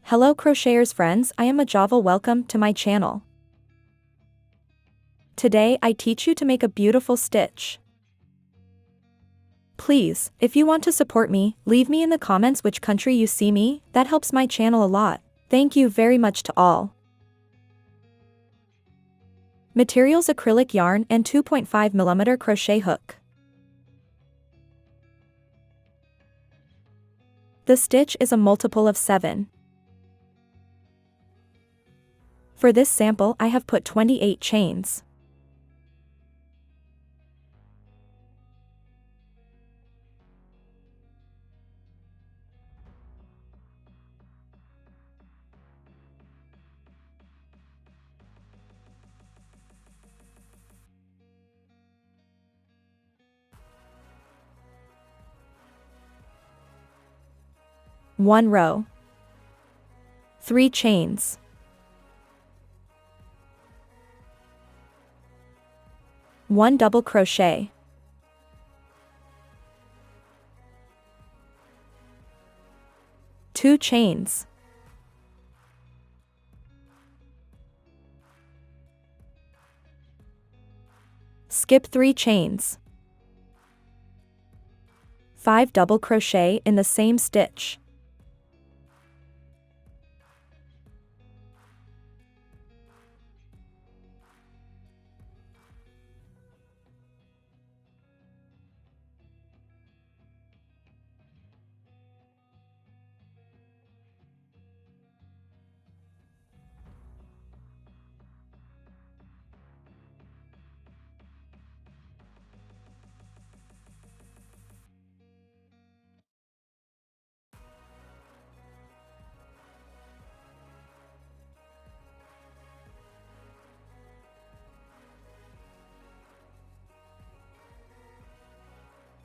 Hello crocheters friends, I am Ajava. Welcome to my channel. Today I teach you to make a beautiful stitch. Please, if you want to support me, leave me in the comments which country you see me, that helps my channel a lot. Thank you very much to all. Materials: acrylic yarn and 2.5mm crochet hook. The stitch is a multiple of 7. For this sample I have put 28 chains. One row. 3 chains. One double crochet. Two chains. Skip 3 chains. 5 double crochet in the same stitch.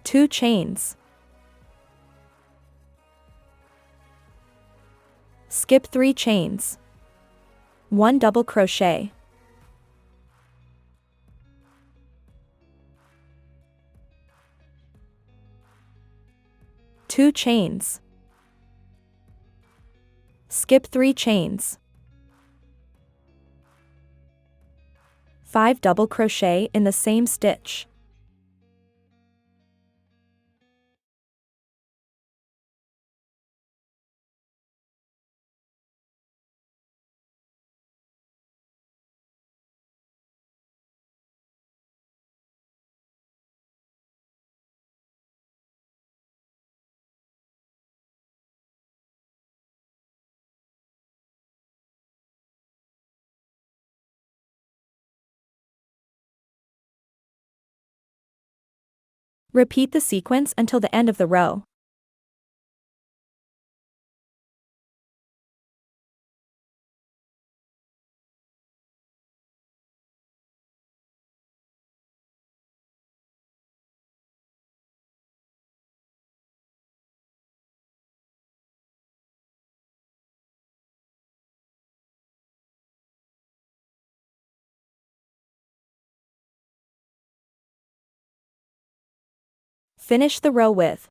Two chains. Skip 3 chains. 1 double crochet. Two chains. Skip 3 chains. 5 double crochet in the same stitch. Repeat the sequence until the end of the row. Finish the row with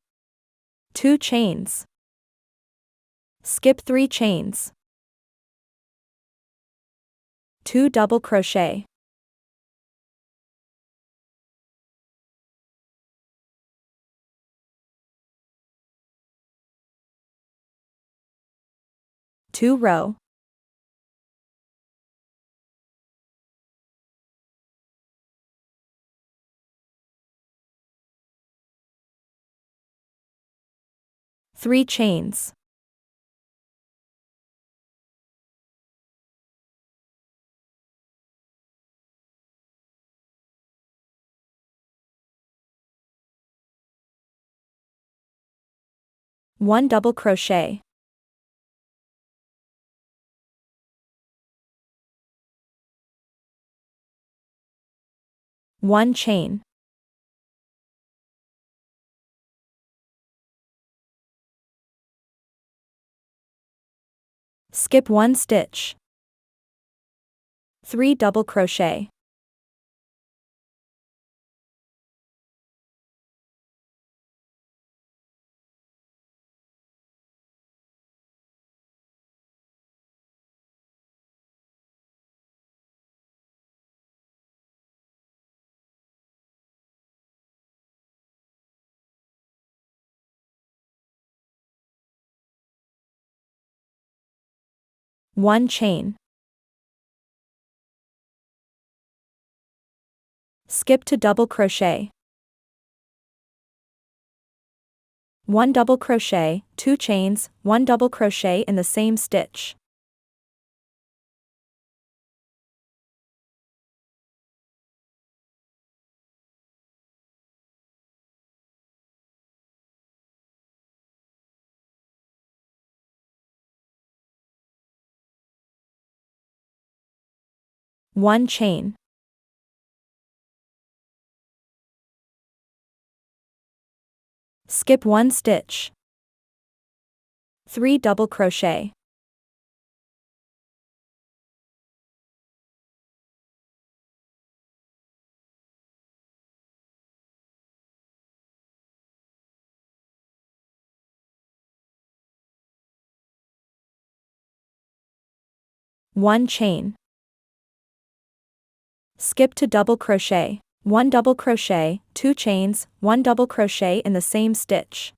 2 chains. Skip 3 chains. 2 double crochet. Two row. Three chains. One double crochet. One chain. Skip 1 stitch. 3 double crochet. 1 chain. Skip to double crochet. 1 double crochet, 2 chains, 1 double crochet in the same stitch. One chain. Skip 1 stitch. 3 double crochet. One chain. Skip to double crochet. 1 double crochet, 2 chains, 1 double crochet in the same stitch.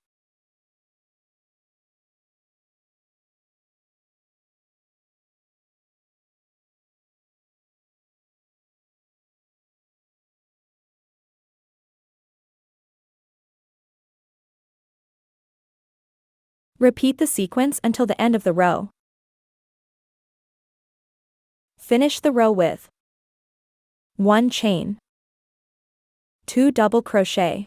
Repeat the sequence until the end of the row. Finish the row with 1 chain, 2 double crochet,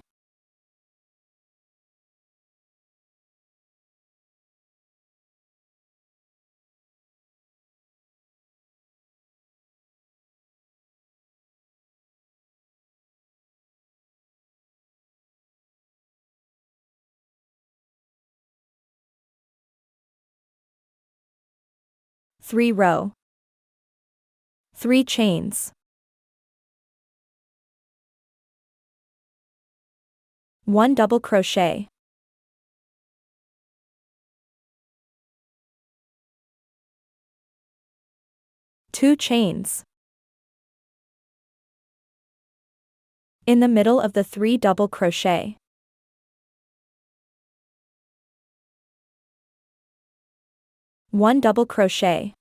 3 row, 3 chains, 1 double crochet, 2 chains. In the middle of the 3 double crochet. 1 double crochet,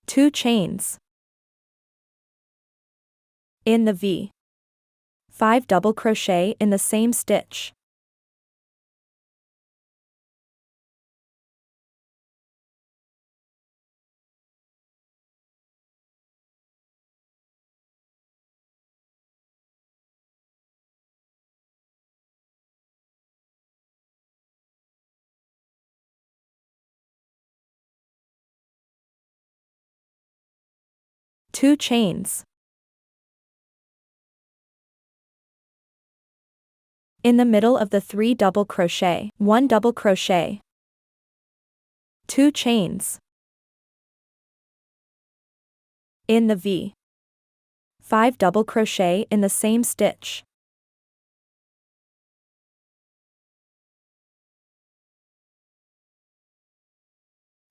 2 chains. In the V. 5 double crochet in the same stitch. Two chains. In the middle of the 3 double crochet, 1 double crochet, 2 chains. In the V. 5 double crochet in the same stitch.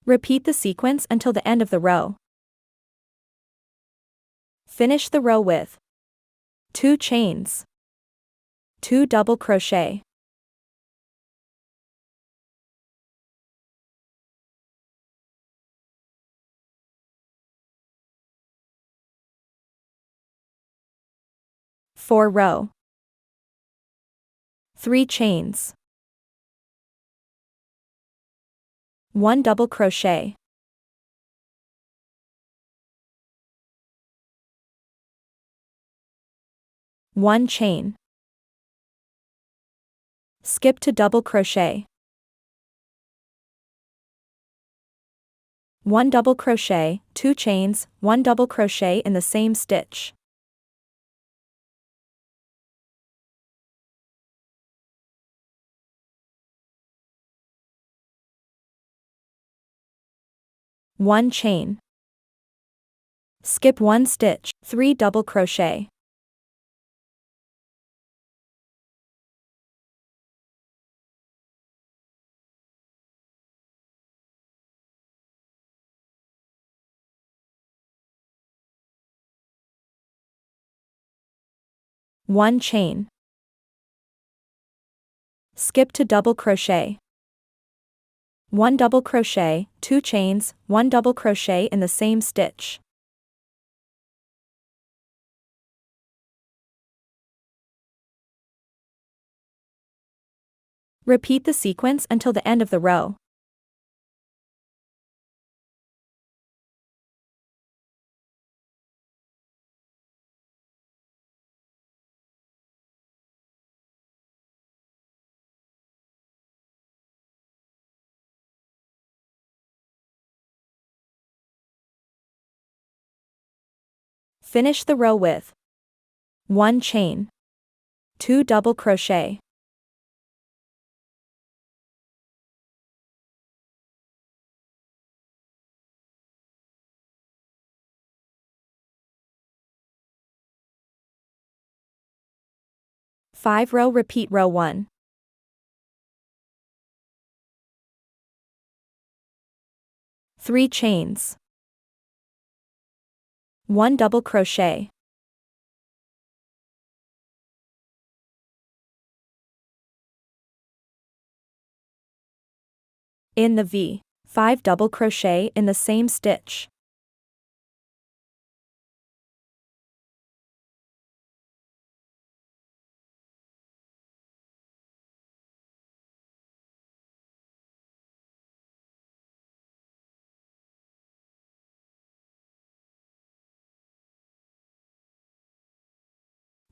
Repeat the sequence until the end of the row. Finish the row with 2 chains, 2 double crochet, 4 row, 3 chains, 1 double crochet, 1 chain. Skip to double crochet. 1 double crochet, 2 chains, 1 double crochet in the same stitch. One chain. Skip 1 stitch, 3 double crochet. One chain. Skip to double crochet. 1 double crochet, 2 chains, 1 double crochet in the same stitch. Repeat the sequence until the end of the row. Finish the row with 1 chain, 2 double crochet. Five row repeat row 1. Three chains. 1 double crochet. In the V, 5 double crochet in the same stitch.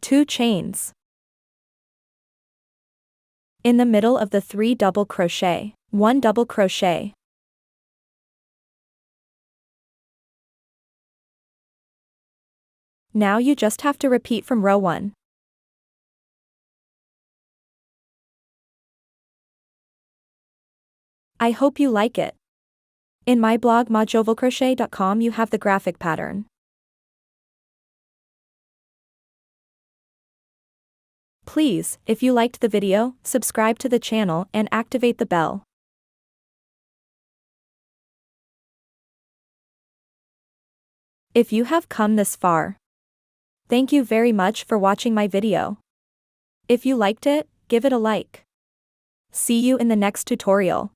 Two chains. In the middle of the 3 double crochet, 1 double crochet. Now you just have to repeat from row 1. I hope you like it. In my blog mojovelcrochet.com you have the graphic pattern. Please, if you liked the video, subscribe to the channel and activate the bell. If you have come this far, thank you very much for watching my video. If you liked it, give it a like. See you in the next tutorial.